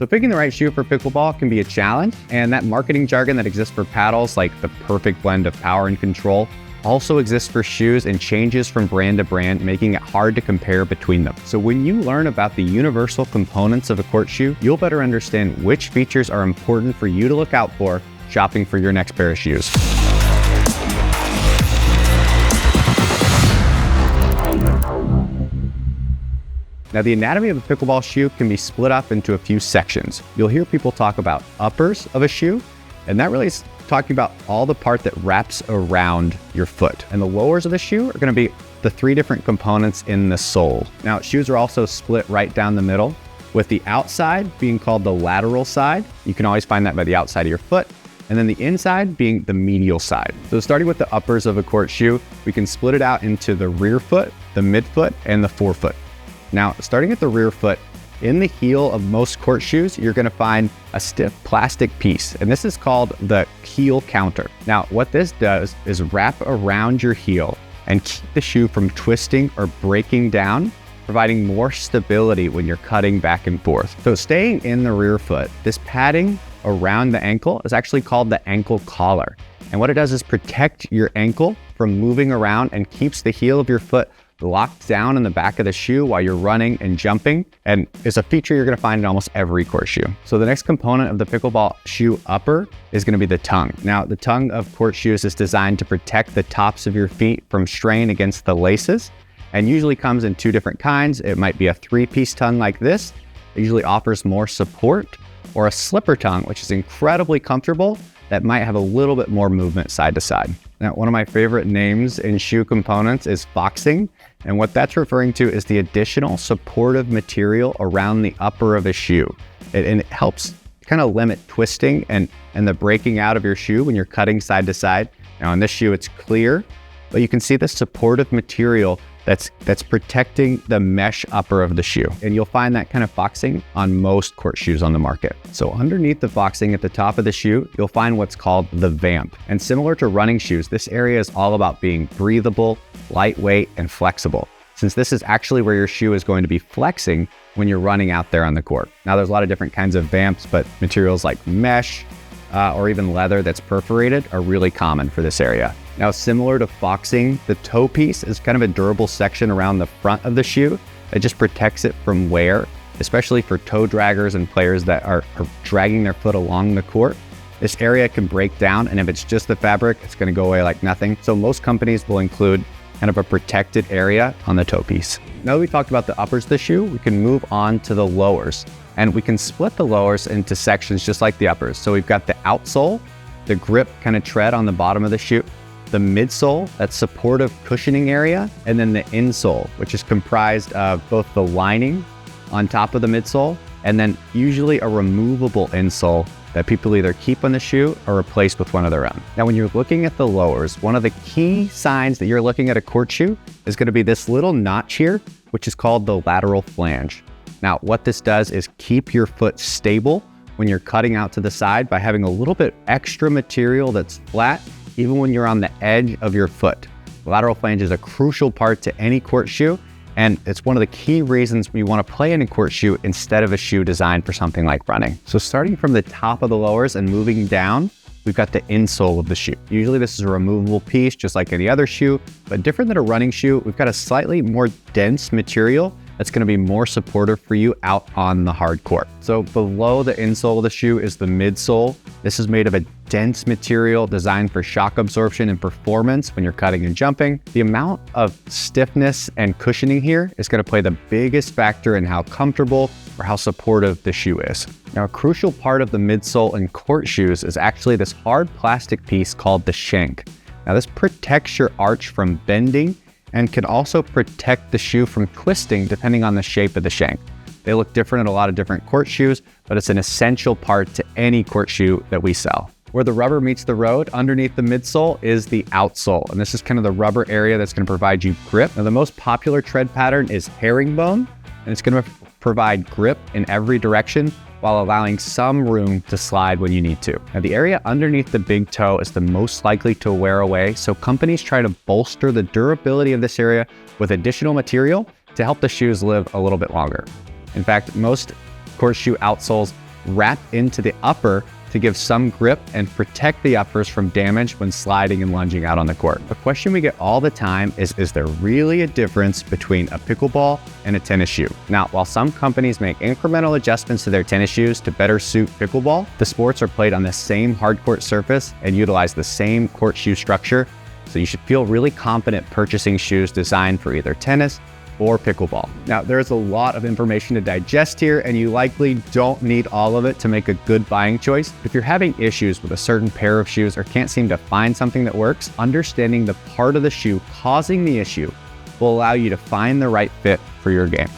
So picking the right shoe for pickleball can be a challenge, and that marketing jargon that exists for paddles, like the perfect blend of power and control, also exists for shoes and changes from brand to brand, making it hard to compare between them. So when you learn about the universal components of a court shoe, you'll better understand which features are important for you to look out for shopping for your next pair of shoes. Now, the anatomy of a pickleball shoe can be split up into a few sections. You'll hear people talk about uppers of a shoe, and that really is talking about all the part that wraps around your foot. And the lowers of the shoe are going to be the three different components in the sole. Now, shoes are also split right down the middle, with the outside being called the lateral side. You can always find that by the outside of your foot. And then the inside being the medial side. So starting with the uppers of a court shoe, we can split it out into the rear foot, the midfoot, and the forefoot. Now, starting at the rear foot, in the heel of most court shoes, you're gonna find a stiff plastic piece, and this is called the heel counter. Now, what this does is wrap around your heel and keep the shoe from twisting or breaking down, providing more stability when you're cutting back and forth. So staying in the rear foot, this padding around the ankle is actually called the ankle collar. And what it does is protect your ankle from moving around and keeps the heel of your foot locked down in the back of the shoe while you're running and jumping, and is a feature you're gonna find in almost every court shoe. So the next component of the pickleball shoe upper is gonna be the tongue. Now, the tongue of court shoes is designed to protect the tops of your feet from strain against the laces, and usually comes in two different kinds. It might be a three-piece tongue like this. It usually offers more support, or a slipper tongue, which is incredibly comfortable, that might have a little bit more movement side to side. Now, one of my favorite names in shoe components is foxing. And what that's referring to is the additional supportive material around the upper of a shoe. And it helps kind of limit twisting and the breaking out of your shoe when you're cutting side to side. Now on this shoe, it's clear, but you can see the supportive material that's protecting the mesh upper of the shoe. And you'll find that kind of foxing on most court shoes on the market. So underneath the foxing at the top of the shoe, you'll find what's called the vamp. And similar to running shoes, this area is all about being breathable, lightweight, and flexible, since this is actually where your shoe is going to be flexing when you're running out there on the court. Now, there's a lot of different kinds of vamps, but materials like mesh or even leather that's perforated are really common for this area. Now, similar to foxing, the toe piece is kind of a durable section around the front of the shoe that just protects it from wear, especially for toe draggers and players that are dragging their foot along the court. This area can break down, and if it's just the fabric, it's gonna go away like nothing. So most companies will include kind of a protected area on the toe piece. Now that we talked about the uppers of the shoe, we can move on to the lowers. And we can split the lowers into sections just like the uppers. So we've got the outsole, the grip kind of tread on the bottom of the shoe, the midsole, that supportive cushioning area, and then the insole, which is comprised of both the lining on top of the midsole, and then usually a removable insole that people either keep on the shoe or replace with one of their own. Now, when you're looking at the lowers, one of the key signs that you're looking at a court shoe is gonna be this little notch here, which is called the lateral flange. Now, what this does is keep your foot stable when you're cutting out to the side by having a little bit extra material that's flat, even when you're on the edge of your foot. The lateral flange is a crucial part to any court shoe, and it's one of the key reasons we want to play in a court shoe instead of a shoe designed for something like running. So starting from the top of the lowers and moving down, we've got the insole of the shoe. Usually this is a removable piece, just like any other shoe, but different than a running shoe, we've got a slightly more dense material that's gonna be more supportive for you out on the hard court. So below the insole of the shoe is the midsole. This is made of a dense material designed for shock absorption and performance when you're cutting and jumping. The amount of stiffness and cushioning here is gonna play the biggest factor in how comfortable or how supportive the shoe is. Now, a crucial part of the midsole in court shoes is actually this hard plastic piece called the shank. Now, this protects your arch from bending and can also protect the shoe from twisting depending on the shape of the shank. They look different in a lot of different court shoes, but it's an essential part to any court shoe that we sell. Where the rubber meets the road, underneath the midsole is the outsole. And this is kind of the rubber area that's gonna provide you grip. Now, the most popular tread pattern is herringbone, and it's gonna provide grip in every direction while allowing some room to slide when you need to. Now, the area underneath the big toe is the most likely to wear away, so companies try to bolster the durability of this area with additional material to help the shoes live a little bit longer. In fact, most court shoe outsoles wrap into the upper to give some grip and protect the uppers from damage when sliding and lunging out on the court. A question we get all the time is there really a difference between a pickleball and a tennis shoe? Now, while some companies make incremental adjustments to their tennis shoes to better suit pickleball, the sports are played on the same hard court surface and utilize the same court shoe structure, so you should feel really confident purchasing shoes designed for either tennis or pickleball. Now, there's a lot of information to digest here, and you likely don't need all of it to make a good buying choice. If you're having issues with a certain pair of shoes or can't seem to find something that works, understanding the part of the shoe causing the issue will allow you to find the right fit for your game.